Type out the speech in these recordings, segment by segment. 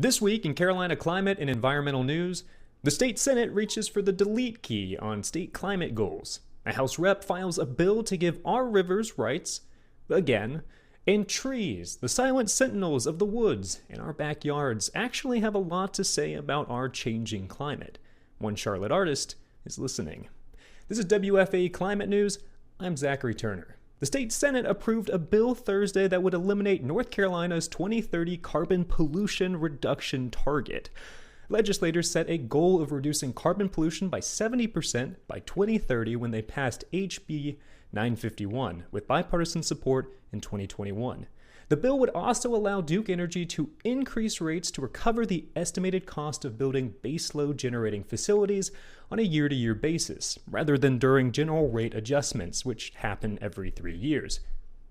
This week in Carolina climate and environmental news, the state Senate reaches for the delete key on state climate goals. A House rep files a bill to give our rivers rights again. And trees, the silent sentinels of the woods in our backyards, actually have a lot to say about our changing climate. One Charlotte artist is listening. This is WFAE Climate News. I'm Zachary Turner. The state Senate approved a bill Thursday that would eliminate North Carolina's 2030 carbon pollution reduction target. Legislators set a goal of reducing carbon pollution by 70% by 2030 when they passed HB 951 with bipartisan support in 2021. The bill would also allow Duke Energy to increase rates to recover the estimated cost of building baseload generating facilities on a year-to-year basis, rather than during general rate adjustments, which happen every 3 years.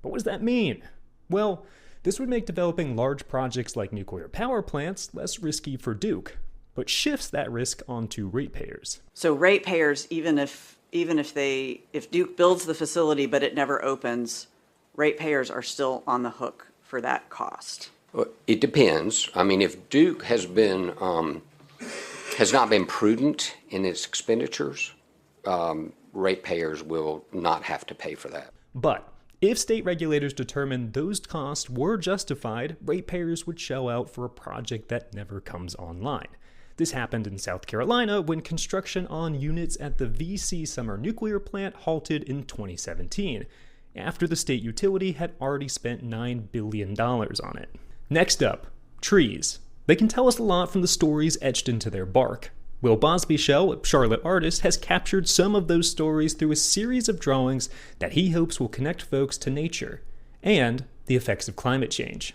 But what does that mean? Well, this would make developing large projects like nuclear power plants less risky for Duke, but shifts that risk onto ratepayers. So ratepayers, even if Duke builds the facility but it never opens, ratepayers are still on the hook for that cost. Well, it depends. I mean, if Duke has not been prudent in its expenditures, ratepayers will not have to pay for that. But if state regulators determined those costs were justified, ratepayers would shell out for a project that never comes online. This happened in South Carolina when construction on units at the VC Summer nuclear plant halted in 2017, after the state utility had already spent $9 billion on it. Next up, trees. They can tell us a lot from the stories etched into their bark. Will Bosby-Shell, a Charlotte artist, has captured some of those stories through a series of drawings that he hopes will connect folks to nature and the effects of climate change.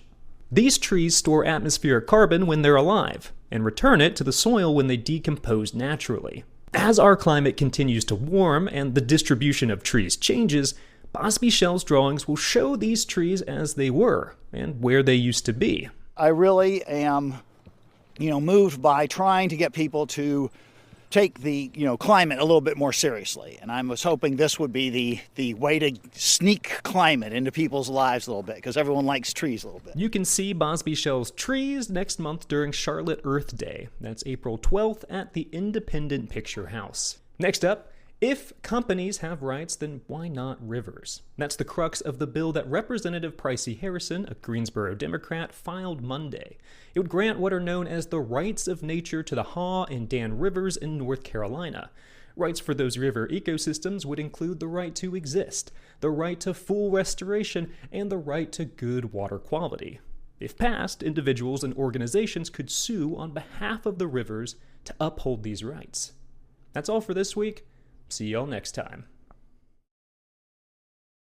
These trees store atmospheric carbon when they're alive and return it to the soil when they decompose naturally. As our climate continues to warm and the distribution of trees changes, Bosby-Shell's drawings will show these trees as they were and where they used to be. I really am, moved by trying to get people to take the, climate a little bit more seriously. And I was hoping this would be the way to sneak climate into people's lives a little bit, because everyone likes trees a little bit. You can see Bosby-Shell's trees next month during Charlotte Earth Day. That's April 12th at the Independent Picture House. Next up, if companies have rights, then why not rivers? That's the crux of the bill that Representative Pricey Harrison, a Greensboro Democrat, filed Monday. It would grant what are known as the rights of nature to the Haw and Dan rivers in North Carolina. Rights for those river ecosystems would include the right to exist, the right to full restoration, and the right to good water quality. If passed, individuals and organizations could sue on behalf of the rivers to uphold these rights. That's all for this week. See y'all next time.